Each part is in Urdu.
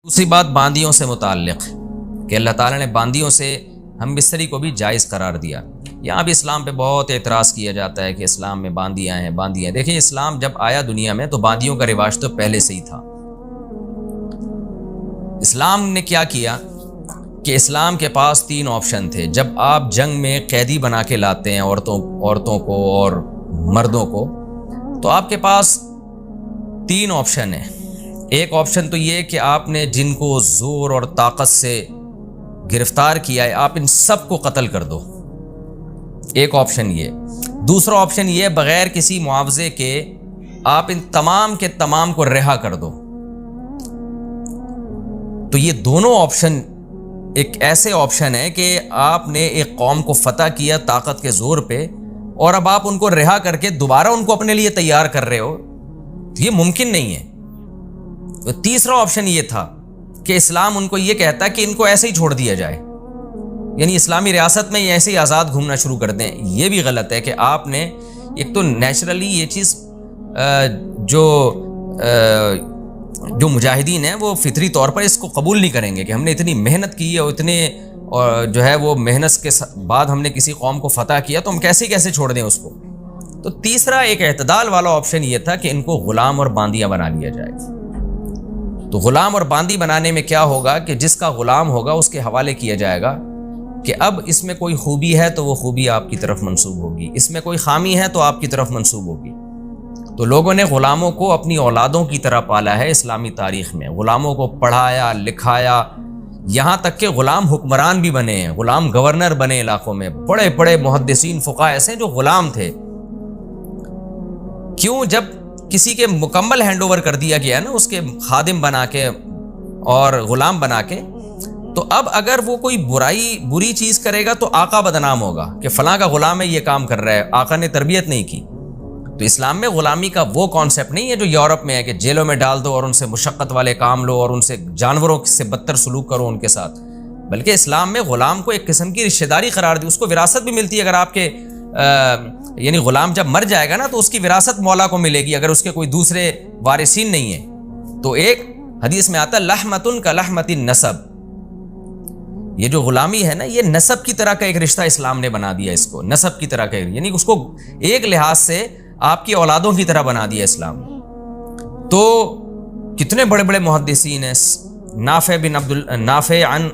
دوسری بات باندیوں سے متعلق کہ اللہ تعالیٰ نے باندیوں سے ہم بستری کو بھی جائز قرار دیا۔ یہاں بھی اسلام پہ بہت اعتراض کیا جاتا ہے کہ اسلام میں باندیاں ہیں باندیاں۔ دیکھیں اسلام جب آیا دنیا میں تو باندیوں کا رواج تو پہلے سے ہی تھا۔ اسلام نے کیا کیا کہ اسلام کے پاس 3 آپشن تھے۔ جب آپ جنگ میں قیدی بنا کے لاتے ہیں عورتوں کو اور مردوں کو، تو آپ کے پاس 3 آپشن ہیں۔ ایک آپشن تو یہ کہ آپ نے جن کو زور اور طاقت سے گرفتار کیا ہے آپ ان سب کو قتل کر دو، ایک آپشن یہ۔ دوسرا آپشن یہ بغیر کسی معاوضے کے آپ ان تمام کے تمام کو رہا کر دو۔ تو یہ دونوں آپشن ایک ایسے آپشن ہے کہ آپ نے ایک قوم کو فتح کیا طاقت کے زور پہ، اور اب آپ ان کو رہا کر کے دوبارہ ان کو اپنے لیے تیار کر رہے ہو، تو یہ ممکن نہیں ہے۔ تو تیسرا آپشن یہ تھا کہ اسلام ان کو یہ کہتا ہے کہ ان کو ایسے ہی چھوڑ دیا جائے، یعنی اسلامی ریاست میں یہ ایسے ہی آزاد گھومنا شروع کر دیں۔ یہ بھی غلط ہے کہ آپ نے ایک تو نیچرلی یہ چیز جو مجاہدین ہیں وہ فطری طور پر اس کو قبول نہیں کریں گے کہ ہم نے اتنی محنت کی ہے اور اتنے جو ہے وہ محنت کے بعد ہم نے کسی قوم کو فتح کیا تو ہم کیسے چھوڑ دیں اس کو۔ تو تیسرا ایک اعتدال والا آپشن یہ تھا کہ ان کو غلام اور باندیاں بنا لیا جائے۔ تو غلام اور باندی بنانے میں کیا ہوگا کہ جس کا غلام ہوگا اس کے حوالے کیا جائے گا کہ اب اس میں کوئی خوبی ہے تو وہ خوبی آپ کی طرف منسوب ہوگی، اس میں کوئی خامی ہے تو آپ کی طرف منسوب ہوگی۔ تو لوگوں نے غلاموں کو اپنی اولادوں کی طرح پالا ہے اسلامی تاریخ میں، غلاموں کو پڑھایا لکھایا، یہاں تک کہ غلام حکمران بھی بنے ہیں، غلام گورنر بنے علاقوں میں، بڑے بڑے محدثین فقہاء ایسے جو غلام تھے۔ کیوں؟ جب کسی کے مکمل ہینڈ اوور کر دیا گیا نا، اس کے خادم بنا کے اور غلام بنا کے، تو اب اگر وہ کوئی بری چیز کرے گا تو آقا بدنام ہوگا کہ فلاں کا غلام ہے یہ کام کر رہا ہے، آقا نے تربیت نہیں کی۔ تو اسلام میں غلامی کا وہ کانسیپٹ نہیں ہے جو یورپ میں ہے کہ جیلوں میں ڈال دو اور ان سے مشقت والے کام لو اور ان سے جانوروں سے بدتر سلوک کرو ان کے ساتھ، بلکہ اسلام میں غلام کو ایک قسم کی رشتہ داری قرار دی، اس کو وراثت بھی ملتی ہے۔ اگر آپ کے یعنی غلام جب مر جائے گا نا تو اس کی وراثت مولا کو ملے گی اگر اس کے کوئی دوسرے وارثین نہیں ہیں۔ تو ایک حدیث میں آتا ہے لحمتن کا لحمت النسب، یہ جو غلامی ہے نا یہ نسب کی طرح کا ایک رشتہ اسلام نے بنا دیا، اس کو نسب کی طرح کا، یعنی اس کو ایک لحاظ سے آپ کی اولادوں کی طرح بنا دیا اسلام۔ تو کتنے بڑے بڑے محدثین ہیں، نافع عن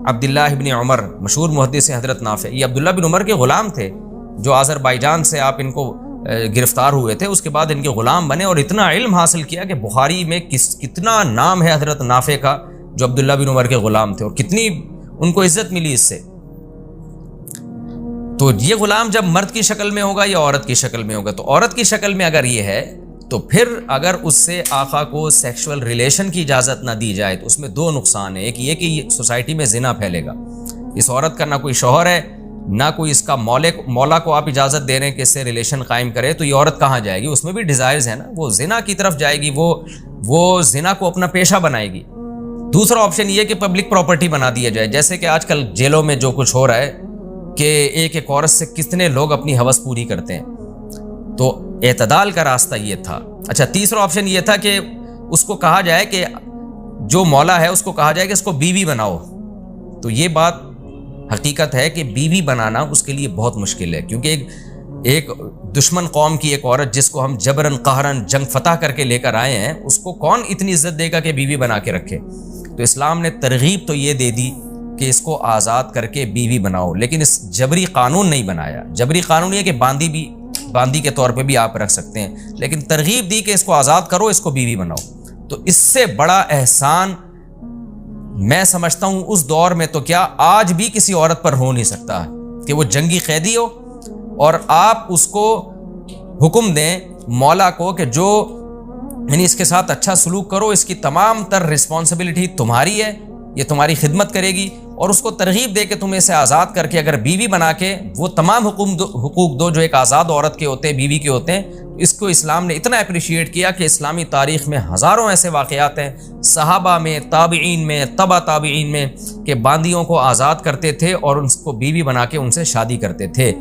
عبداللہ ابن عمر، مشہور محدث حضرت نافع، یہ عبداللہ بن عمر کے غلام تھے جو آذربائیجان سے آپ ان کو گرفتار ہوئے تھے، اس کے بعد ان کے غلام بنے اور اتنا علم حاصل کیا کہ بخاری میں کتنا نام ہے حضرت نافع کا جو عبداللہ بن عمر کے غلام تھے، اور کتنی ان کو عزت ملی اس سے۔ تو یہ غلام جب مرد کی شکل میں ہوگا یا عورت کی شکل میں ہوگا، تو عورت کی شکل میں اگر یہ ہے تو پھر اگر اس سے آقا کو سیکشول ریلیشن کی اجازت نہ دی جائے تو اس میں 2 نقصان ہیں۔ ایک یہ کہ سوسائٹی میں زنا پھیلے گا، اس عورت کا نہ کوئی شوہر ہے نہ کوئی اس کا مولا کو آپ اجازت دے رہے ہیں کہ اس سے ریلیشن قائم کرے، تو یہ عورت کہاں جائے گی؟ اس میں بھی ڈیزائرز ہیں نا، وہ زنا کی طرف جائے گی، وہ زنا کو اپنا پیشہ بنائے گی۔ دوسرا آپشن یہ کہ پبلک پراپرٹی بنا دیا جائے، جیسے کہ آج کل جیلوں میں جو کچھ ہو رہا ہے کہ ایک عورت سے کتنے لوگ اپنی ہوس پوری کرتے ہیں۔ تو اعتدال کا راستہ یہ تھا۔ اچھا، تیسرا آپشن یہ تھا کہ اس کو کہا جائے کہ جو مولا ہے اس کو کہا جائے کہ اس کو بیوی بناؤ۔ تو یہ بات حقیقت ہے کہ بیوی بنانا اس کے لیے بہت مشکل ہے، کیونکہ ایک دشمن قوم کی ایک عورت جس کو ہم جبرن قہرن جنگ فتح کر کے لے کر آئے ہیں، اس کو کون اتنی عزت دے گا کہ بیوی بنا کے رکھے؟ تو اسلام نے ترغیب تو یہ دے دی کہ اس کو آزاد کر کے بیوی بناؤ، لیکن اس جبری قانون نہیں بنایا۔ جبری قانون یہ کہ باندی کے طور پہ بھی آپ رکھ سکتے ہیں، لیکن ترغیب دی کہ اس کو آزاد کرو، اس کو بیوی بناؤ۔ تو اس سے بڑا احسان میں سمجھتا ہوں اس دور میں تو کیا آج بھی کسی عورت پر ہو نہیں سکتا کہ وہ جنگی قیدی ہو اور آپ اس کو حکم دیں مولا کو کہ جو یعنی اس کے ساتھ اچھا سلوک کرو، اس کی تمام تر رسپانسبلٹی تمہاری ہے، یہ تمہاری خدمت کرے گی، اور اس کو ترغیب دے کہ تم اسے آزاد کر کے اگر بیوی بنا کے وہ تمام حقوق دو جو ایک آزاد عورت کے ہوتے ہیں، بیوی کے ہوتے ہیں۔ اس کو اسلام نے اتنا اپریشیٹ کیا کہ اسلامی تاریخ میں ہزاروں ایسے واقعات ہیں، صحابہ میں، تابعین میں، تبع تابعین میں، کہ باندیوں کو آزاد کرتے تھے اور ان کو بیوی بنا کے ان سے شادی کرتے تھے،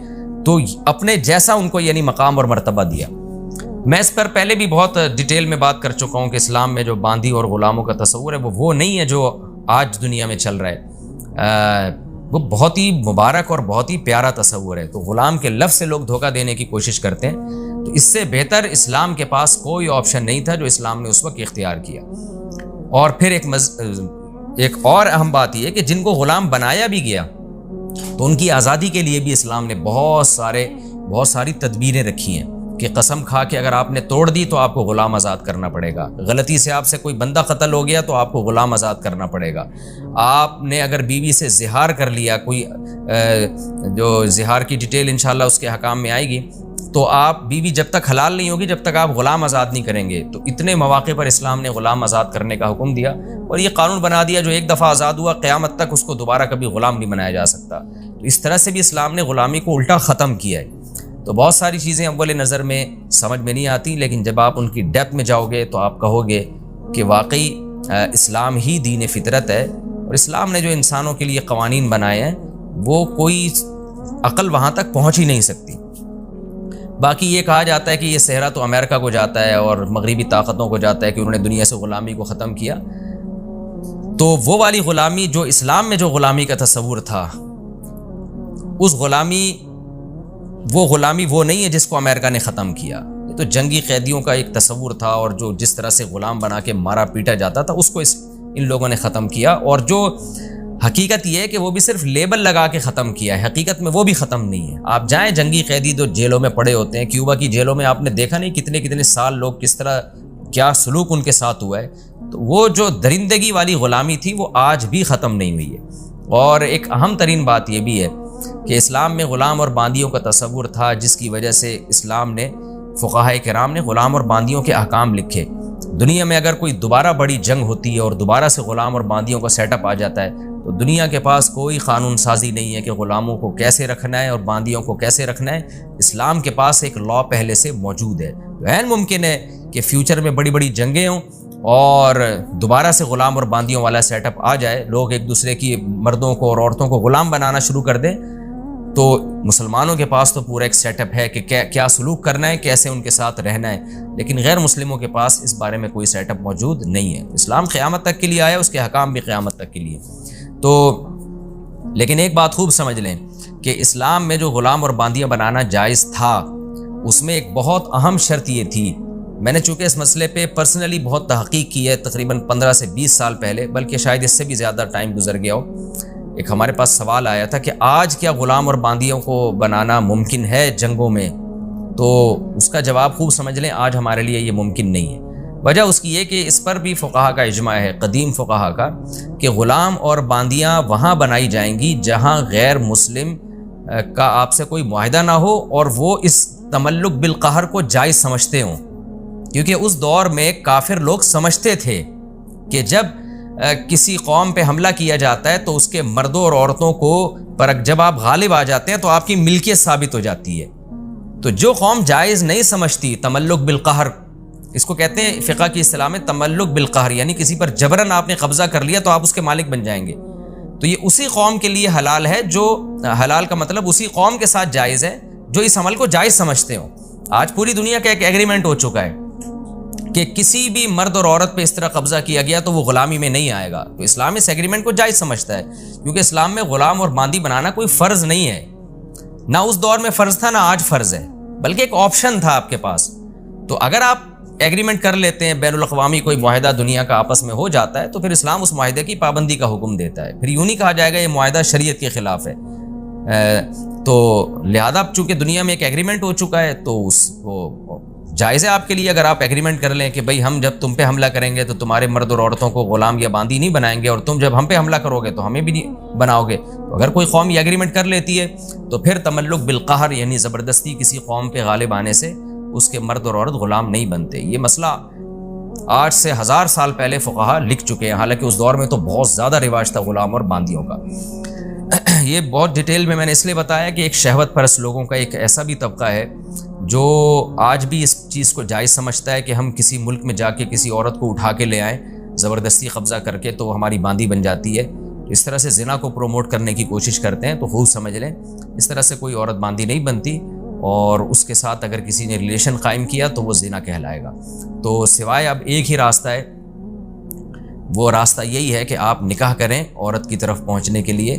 تو اپنے جیسا ان کو یعنی مقام اور مرتبہ دیا۔ میں اس پر پہلے بھی بہت ڈیٹیل میں بات کر چکا ہوں کہ اسلام میں جو باندی اور غلاموں کا تصور ہے وہ نہیں ہے جو آج دنیا میں چل رہا ہے، وہ بہت ہی مبارک اور بہت ہی پیارا تصور ہے۔ تو غلام کے لفظ سے لوگ دھوکہ دینے کی کوشش کرتے ہیں، تو اس سے بہتر اسلام کے پاس کوئی آپشن نہیں تھا جو اسلام نے اس وقت اختیار کیا۔ اور پھر ایک اور اہم بات یہ ہے کہ جن کو غلام بنایا بھی گیا تو ان کی آزادی کے لیے بھی اسلام نے بہت ساری تدبیریں رکھی ہیں کہ قسم کھا کے اگر آپ نے توڑ دی تو آپ کو غلام آزاد کرنا پڑے گا، غلطی سے آپ سے کوئی بندہ قتل ہو گیا تو آپ کو غلام آزاد کرنا پڑے گا، آپ نے اگر بیوی سے زہار کر لیا، کوئی جو زہار کی ڈیٹیل انشاءاللہ اس کے حکام میں آئے گی، تو آپ بیوی جب تک حلال نہیں ہوگی جب تک آپ غلام آزاد نہیں کریں گے۔ تو اتنے مواقع پر اسلام نے غلام آزاد کرنے کا حکم دیا اور یہ قانون بنا دیا جو ایک دفعہ آزاد ہوا قیامت تک اس کو دوبارہ کبھی غلام نہیں بنایا جا سکتا۔ تو اس طرح سے بھی اسلام نے غلامی کو الٹا ختم کیا ہے۔ تو بہت ساری چیزیں اول نظر میں سمجھ میں نہیں آتی، لیکن جب آپ ان کی ڈیپتھ میں جاؤ گے تو آپ کہو گے کہ واقعی اسلام ہی دین فطرت ہے، اور اسلام نے جو انسانوں کے لیے قوانین بنائے ہیں وہ کوئی عقل وہاں تک پہنچ ہی نہیں سکتی۔ باقی یہ کہا جاتا ہے کہ یہ صحرا تو امریکہ کو جاتا ہے اور مغربی طاقتوں کو جاتا ہے کہ انہوں نے دنیا سے غلامی کو ختم کیا، تو وہ والی غلامی جو اسلام میں جو غلامی کا تصور تھا، اس وہ غلامی وہ نہیں ہے جس کو امریکہ نے ختم کیا۔ یہ تو جنگی قیدیوں کا ایک تصور تھا، اور جو جس طرح سے غلام بنا کے مارا پیٹا جاتا تھا اس کو ان لوگوں نے ختم کیا، اور جو حقیقت یہ ہے کہ وہ بھی صرف لیبل لگا کے ختم کیا ہے، حقیقت میں وہ بھی ختم نہیں ہے۔ آپ جائیں جنگی قیدی جو جیلوں میں پڑے ہوتے ہیں، کیوبا کی جیلوں میں آپ نے دیکھا نہیں کتنے سال لوگ کس طرح کیا سلوک ان کے ساتھ ہوا ہے، تو وہ جو درندگی والی غلامی تھی وہ آج بھی ختم نہیں ہوئی ہے۔ اور ایک اہم ترین بات یہ بھی ہے کہ اسلام میں غلام اور باندیوں کا تصور تھا، جس کی وجہ سے اسلام نے فقہائے کرام نے غلام اور باندیوں کے احکام لکھے۔ دنیا میں اگر کوئی دوبارہ بڑی جنگ ہوتی ہے اور دوبارہ سے غلام اور باندیوں کا سیٹ اپ آ جاتا ہے تو دنیا کے پاس کوئی قانون سازی نہیں ہے کہ غلاموں کو کیسے رکھنا ہے اور باندیوں کو کیسے رکھنا ہے۔ اسلام کے پاس ایک لا پہلے سے موجود ہے۔ عین ممکن ہے کہ فیوچر میں بڑی جنگیں ہوں اور دوبارہ سے غلام اور باندیوں والا سیٹ اپ آ جائے، لوگ ایک دوسرے کی مردوں کو اور عورتوں کو غلام بنانا شروع کر دیں، تو مسلمانوں کے پاس تو پورا ایک سیٹ اپ ہے کہ کیا سلوک کرنا ہے، کیسے ان کے ساتھ رہنا ہے، لیکن غیر مسلموں کے پاس اس بارے میں کوئی سیٹ اپ موجود نہیں ہے۔ اسلام قیامت تک کے لیے آیا، اس کے حکام بھی قیامت تک کے لیے۔ تو لیکن ایک بات خوب سمجھ لیں کہ اسلام میں جو غلام اور باندیاں بنانا جائز تھا، اس میں ایک بہت اہم شرط یہ تھی۔ میں نے چونکہ اس مسئلے پہ پرسنلی بہت تحقیق کی ہے، تقریباً 15 سے 20 سال پہلے، بلکہ شاید اس سے بھی زیادہ ٹائم گزر گیا ہو۔ ایک ہمارے پاس سوال آیا تھا کہ آج کیا غلام اور باندیوں کو بنانا ممکن ہے جنگوں میں؟ تو اس کا جواب خوب سمجھ لیں، آج ہمارے لیے یہ ممکن نہیں ہے۔ وجہ اس کی یہ کہ اس پر بھی فقہا کا اجماع ہے، قدیم فقہا کا، کہ غلام اور باندیاں وہاں بنائی جائیں گی جہاں غیر مسلم کا آپ سے کوئی معاہدہ نہ ہو اور وہ اس تملک بالقہر کو جائز سمجھتے ہوں، کیونکہ اس دور میں کافر لوگ سمجھتے تھے کہ جب کسی قوم پہ حملہ کیا جاتا ہے تو اس کے مردوں اور عورتوں کو پر جب آپ غالب آ جاتے ہیں تو آپ کی ملکیت ثابت ہو جاتی ہے۔ تو جو قوم جائز نہیں سمجھتی تملک بالقہر، اس کو کہتے ہیں فقہ کی اصطلاح میں تملک بالقہر، یعنی کسی پر جبراً آپ نے قبضہ کر لیا تو آپ اس کے مالک بن جائیں گے، تو یہ اسی قوم کے لیے حلال ہے، جو حلال کا مطلب اسی قوم کے ساتھ جائز ہے جو اس عمل کو جائز سمجھتے ہوں۔ آج پوری دنیا کا ایک ایگریمنٹ ہو چکا ہے کہ کسی بھی مرد اور عورت پہ اس طرح قبضہ کیا گیا تو وہ غلامی میں نہیں آئے گا، تو اسلام اس ایگریمنٹ کو جائز سمجھتا ہے، کیونکہ اسلام میں غلام اور باندی بنانا کوئی فرض نہیں ہے، نہ اس دور میں فرض تھا نہ آج فرض ہے، بلکہ ایک آپشن تھا آپ کے پاس۔ تو اگر آپ ایگریمنٹ کر لیتے ہیں، بین الاقوامی کوئی معاہدہ دنیا کا آپس میں ہو جاتا ہے، تو پھر اسلام اس معاہدے کی پابندی کا حکم دیتا ہے، پھر یوں نہیں کہا جائے گا یہ معاہدہ شریعت کے خلاف ہے۔ تو لہذا چونکہ دنیا میں ایک ایگریمنٹ ہو چکا ہے تو وہ جائز ہے آپ کے لیے، اگر آپ ایگریمنٹ کر لیں کہ بھئی ہم جب تم پہ حملہ کریں گے تو تمہارے مرد اور عورتوں کو غلام یا باندی نہیں بنائیں گے، اور تم جب ہم پہ حملہ کرو گے تو ہمیں بھی نہیں بناؤ گے۔ تو اگر کوئی قوم یہ ایگریمنٹ کر لیتی ہے تو پھر تملک بالقہر یعنی زبردستی کسی قوم پہ غالب آنے سے اس کے مرد اور عورت غلام نہیں بنتے۔ یہ مسئلہ آج سے 1000 سال پہلے فقہا لکھ چکے ہیں، حالانکہ اس دور میں تو بہت زیادہ رواج تھا غلام اور باندیوں کا۔ یہ بہت ڈیٹیل میں نے اس لیے بتایا کہ ایک شہوت پرست لوگوں کا ایک ایسا بھی طبقہ ہے جو آج بھی اس چیز کو جائز سمجھتا ہے کہ ہم کسی ملک میں جا کے کسی عورت کو اٹھا کے لے آئیں زبردستی قبضہ کر کے تو وہ ہماری باندی بن جاتی ہے، اس طرح سے زنا کو پروموٹ کرنے کی کوشش کرتے ہیں۔ تو خوب سمجھ لیں اس طرح سے کوئی عورت باندی نہیں بنتی، اور اس کے ساتھ اگر کسی نے ریلیشن قائم کیا تو وہ زنا کہلائے گا۔ تو سوائے اب ایک ہی راستہ ہے، وہ راستہ یہی ہے کہ آپ نکاح کریں عورت کی طرف پہنچنے کے لیے۔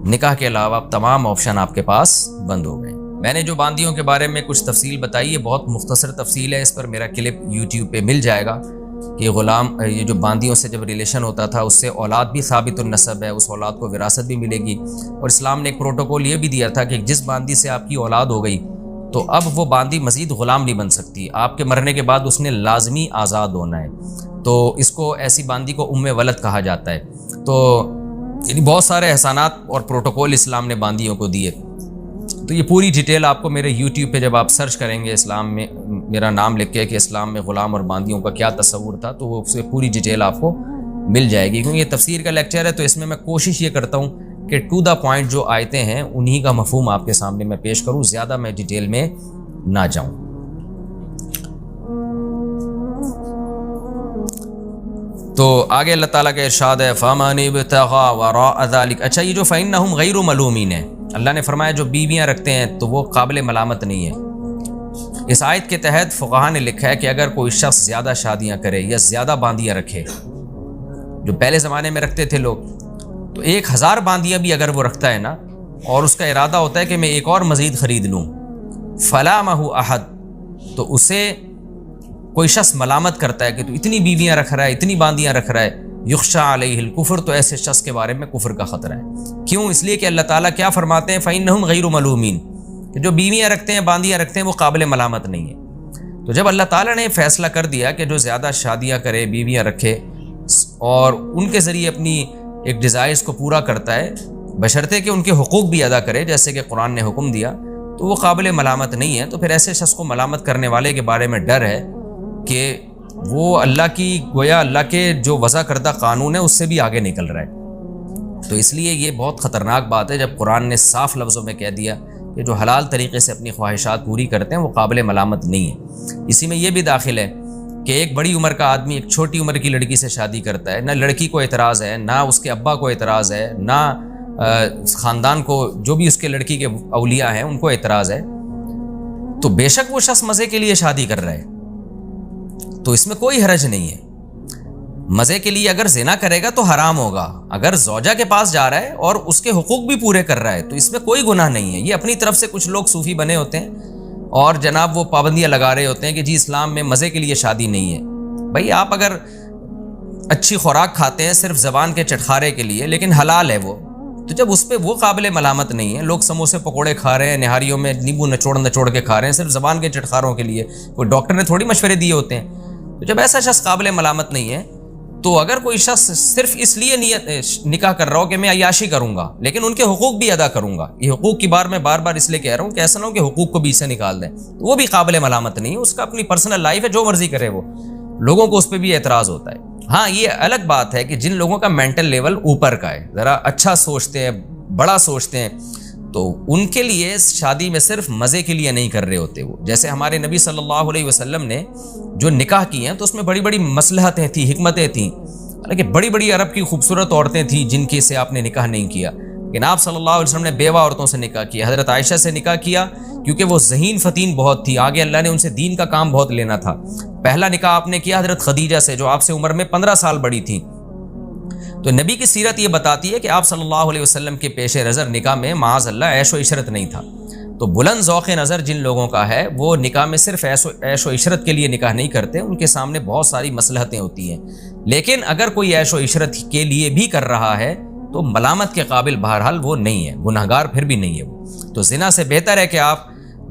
نکاح کے علاوہ تمام آپشن آپ کے پاس بند ہو گئے۔ میں نے جو باندیوں کے بارے میں کچھ تفصیل بتائی ہے، بہت مختصر تفصیل ہے، اس پر میرا کلپ یوٹیوب پہ مل جائے گا کہ یہ جو باندیوں سے جب ریلیشن ہوتا تھا اس سے اولاد بھی ثابت النسب ہے، اس اولاد کو وراثت بھی ملے گی، اور اسلام نے ایک پروٹوکول یہ بھی دیا تھا کہ جس باندی سے آپ کی اولاد ہو گئی تو اب وہ باندی مزید غلام نہیں بن سکتی، آپ کے مرنے کے بعد اس نے لازمی آزاد ہونا ہے۔ تو اس کو ایسی باندی کو ولد کہا جاتا ہے۔ تو یعنی بہت سارے احسانات اور پروٹوکول اسلام نے باندیوں کو دیے۔ تو یہ پوری ڈیٹیل آپ کو میرے یوٹیوب پہ جب آپ سرچ کریں گے اسلام میں میرا نام لکھ کے کہ اسلام میں غلام اور باندیوں کا کیا تصور تھا، تو وہ پوری ڈیٹیل آپ کو مل جائے گی۔ کیونکہ یہ تفسیر کا لیکچر ہے تو اس میں کوشش یہ کرتا ہوں کہ ٹو دا پوائنٹ جو آیتیں ہیں انہی کا مفہوم آپ کے سامنے میں پیش کروں، زیادہ میں ڈیٹیل میں نہ جاؤں۔ تو آگے اللہ تعالیٰ کا ارشاد ہے فَمَنِ ابْتَغَىٰ وَرَاءَ ذَلِكَ۔ اچھا، یہ جو فَإِنَّهُمْ غَيْرُ مَلُومِينَ ہے، اللہ نے فرمایا جو بیویاں رکھتے ہیں تو وہ قابل ملامت نہیں ہے۔ اس آیت کے تحت فقہاء نے لکھا ہے کہ اگر کوئی شخص زیادہ شادیاں کرے یا زیادہ باندیاں رکھے، جو پہلے زمانے میں رکھتے تھے لوگ، تو 1000 باندیاں بھی اگر وہ رکھتا ہے نا، اور اس کا ارادہ ہوتا ہے کہ میں ایک اور مزید خرید لوں، فَلَامَهُ أَحَدٌ، تو اسے کوئی شخص ملامت کرتا ہے کہ تو اتنی بیویاں رکھ رہا ہے، اتنی باندیاں رکھ رہا ہے، یخشیٰ علیہ الکفر، تو ایسے شخص کے بارے میں کفر کا خطرہ ہے۔ کیوں؟ اس لیے کہ اللہ تعالیٰ کیا فرماتے ہیں فَإِنَّهُمْ غَيْرُ مَلُومِينَ، کہ جو بیویاں رکھتے ہیں باندیاں رکھتے ہیں وہ قابل ملامت نہیں ہے۔ تو جب اللہ تعالیٰ نے فیصلہ کر دیا کہ جو زیادہ شادیاں کرے، بیویاں رکھے اور ان کے ذریعے اپنی ایک ڈیزائرز کو پورا کرتا ہے، بشرطے کہ ان کے حقوق بھی ادا کرے جیسے کہ قرآن نے حکم دیا، تو وہ قابل ملامت نہیں ہے۔ تو پھر ایسے شخص کو ملامت کرنے والے کے بارے میں ڈر ہے کہ وہ اللہ کی گویا اللہ کے جو وضع کردہ قانون ہے اس سے بھی آگے نکل رہا ہے۔ تو اس لیے یہ بہت خطرناک بات ہے جب قرآن نے صاف لفظوں میں کہہ دیا کہ جو حلال طریقے سے اپنی خواہشات پوری کرتے ہیں وہ قابل ملامت نہیں ہے۔ اسی میں یہ بھی داخل ہے کہ ایک بڑی عمر کا آدمی ایک چھوٹی عمر کی لڑکی سے شادی کرتا ہے، نہ لڑکی کو اعتراض ہے، نہ اس کے ابا کو اعتراض ہے، نہ خاندان کو، جو بھی اس کے لڑکی کے اولیاء ہیں ان کو اعتراض ہے، تو بے شک وہ شخص مزے کے لیے شادی کر رہا ہے، تو اس میں کوئی حرج نہیں ہے۔ مزے کے لیے اگر زنا کرے گا تو حرام ہوگا، اگر زوجہ کے پاس جا رہا ہے اور اس کے حقوق بھی پورے کر رہا ہے تو اس میں کوئی گناہ نہیں ہے۔ یہ اپنی طرف سے کچھ لوگ صوفی بنے ہوتے ہیں اور جناب وہ پابندیاں لگا رہے ہوتے ہیں کہ جی اسلام میں مزے کے لیے شادی نہیں ہے۔ بھائی آپ اگر اچھی خوراک کھاتے ہیں صرف زبان کے چٹخارے کے لیے لیکن حلال ہے وہ، تو جب اس پہ وہ قابل ملامت نہیں ہے، لوگ سموسے پکوڑے کھا رہے ہیں، نہاریوں میں نیمبو نچوڑ کے کھا رہے ہیں صرف زبان کے چٹخاروں کے لیے، کوئی ڈاکٹر نے تھوڑی مشورے دیے ہوتے ہیں، تو جب ایسا شخص قابل ملامت نہیں ہے، تو اگر کوئی شخص صرف اس لیے نکاح کر رہا ہو کہ میں عیاشی کروں گا لیکن ان کے حقوق بھی ادا کروں گا، یہ حقوق کی بار میں بار بار اس لیے کہہ رہا ہوں کہ ایسا نہ ہو کہ حقوق کو بیچ سے نکال دیں، تو وہ بھی قابل ملامت نہیں ہے، اس کا اپنی پرسنل لائف ہے، جو مرضی کرے وہ، لوگوں کو اس پہ بھی اعتراض ہوتا ہے۔ ہاں یہ الگ بات ہے کہ جن لوگوں کا مینٹل لیول اوپر کا ہے، ذرا اچھا سوچتے ہیں، بڑا سوچتے ہیں، تو ان کے لیے شادی میں صرف مزے کے لیے نہیں کر رہے ہوتے وہ، جیسے ہمارے نبی صلی اللہ علیہ وسلم نے جو نکاح کیے ہیں تو اس میں بڑی بڑی مصلحتیں تھیں، حکمتیں تھیں، حالانکہ بڑی بڑی عرب کی خوبصورت عورتیں تھیں جن کے سے آپ نے نکاح نہیں کیا، لیکن آپ صلی اللہ علیہ وسلم نے بیوہ عورتوں سے نکاح کیا، حضرت عائشہ سے نکاح کیا کیونکہ وہ ذہین فتین بہت تھی، آگے اللہ نے ان سے دین کا کام بہت لینا تھا۔ پہلا نکاح آپ نے کیا حضرت خدیجہ سے جو آپ سے عمر میں 15 سال بڑی تھی۔ تو نبی کی سیرت یہ بتاتی ہے کہ آپ صلی اللہ علیہ وسلم کے پیش نظر نکاح میں معاذ اللہ عیش و عشرت نہیں تھا۔ تو بلند ذوق نظر جن لوگوں کا ہے وہ نکاح میں صرف عیش و عشرت کے لیے نکاح نہیں کرتے، ان کے سامنے بہت ساری مصلحتیں ہوتی ہیں، لیکن اگر کوئی عیش و عشرت کے لیے بھی کر رہا ہے تو ملامت کے قابل بہرحال وہ نہیں ہے، گناہگار پھر بھی نہیں ہے وہ۔ تو زنا سے بہتر ہے کہ آپ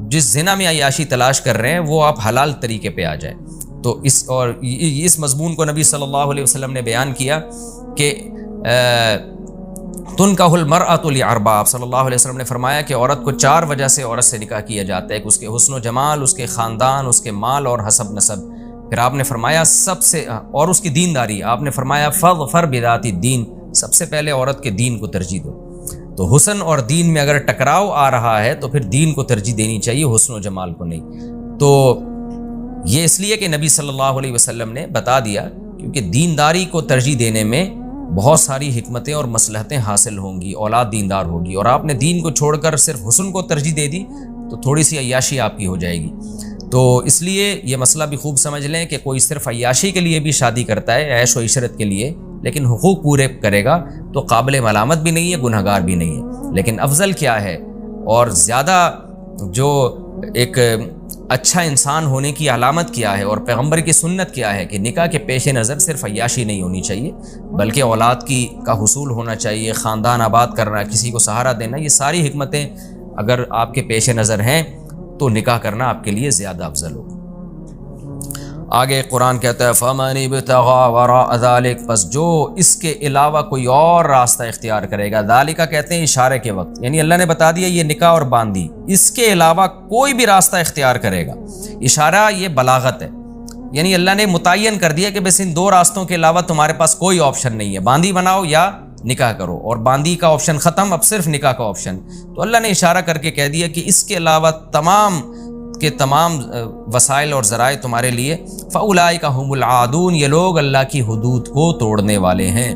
جس زنا میں عیاشی تلاش کر رہے ہیں وہ آپ حلال طریقے پہ آ جائیں۔ تو اس مضمون کو نبی صلی اللہ علیہ وسلم نے بیان کیا کہ تنکح المرأۃ لاربع، آپ صلی اللہ علیہ وسلم نے فرمایا کہ عورت کو 4 وجہ سے عورت سے نکاح کیا جاتا ہے، کہ اس کے حسن و جمال، اس کے خاندان، اس کے مال اور حسب نسب، پھر آپ نے فرمایا سب سے، اور اس کی دینداری، آپ نے فرمایا فاظفر بذات الدین، سب سے پہلے عورت کے دین کو ترجیح دو۔ تو حسن اور دین میں اگر ٹکراؤ آ رہا ہے تو پھر دین کو ترجیح دینی چاہیے، حسن و جمال کو نہیں۔ تو یہ اس لیے کہ نبی صلی اللہ علیہ وسلم نے بتا دیا، کیونکہ دینداری کو ترجیح دینے میں بہت ساری حکمتیں اور مصلحتیں حاصل ہوں گی، اولاد دیندار ہوگی، اور آپ نے دین کو چھوڑ کر صرف حسن کو ترجیح دے دی تو تھوڑی سی عیاشی آپ کی ہو جائے گی. تو اس لیے یہ مسئلہ بھی خوب سمجھ لیں کہ کوئی صرف عیاشی کے لیے بھی شادی کرتا ہے، عیش و عشرت کے لیے، لیکن حقوق پورے کرے گا تو قابل ملامت بھی نہیں ہے، گناہ گار بھی نہیں ہے. لیکن افضل کیا ہے اور زیادہ جو ایک اچھا انسان ہونے کی علامت کیا ہے اور پیغمبر کی سنت کیا ہے کہ نکاح کے پیش نظر صرف عیاشی نہیں ہونی چاہیے، بلکہ اولاد کا حصول ہونا چاہیے، خاندان آباد کرنا، کسی کو سہارا دینا، یہ ساری حکمتیں اگر آپ کے پیش نظر ہیں تو نکاح کرنا آپ کے لیے زیادہ افضل ہوگا. آگے قرآن کہتا ہے فَمَنِ ابْتَغَىٰ وَرَاءَ ذَلِكَ، پس جو اس کے علاوہ کوئی اور راستہ اختیار کرے گا. ذالکہ کہتے ہیں اشارے کے وقت، یعنی اللہ نے بتا دیا یہ نکاح اور باندھی، اس کے علاوہ کوئی بھی راستہ اختیار کرے گا. اشارہ یہ بلاغت ہے، یعنی اللہ نے متعین کر دیا کہ بس ان دو راستوں کے علاوہ تمہارے پاس کوئی آپشن نہیں ہے، باندھی بناؤ یا نکاح کرو، اور باندھی کا آپشن ختم، اب صرف نکاح کا آپشن. تو اللہ نے اشارہ کر کے کہہ دیا کہ اس کے علاوہ تمام کے تمام وسائل اور ذرائع تمہارے لیے. فَأُولَٰئِکَ هُمُ الْعَادُونَ، یہ لوگ اللہ کی حدود کو توڑنے والے ہیں.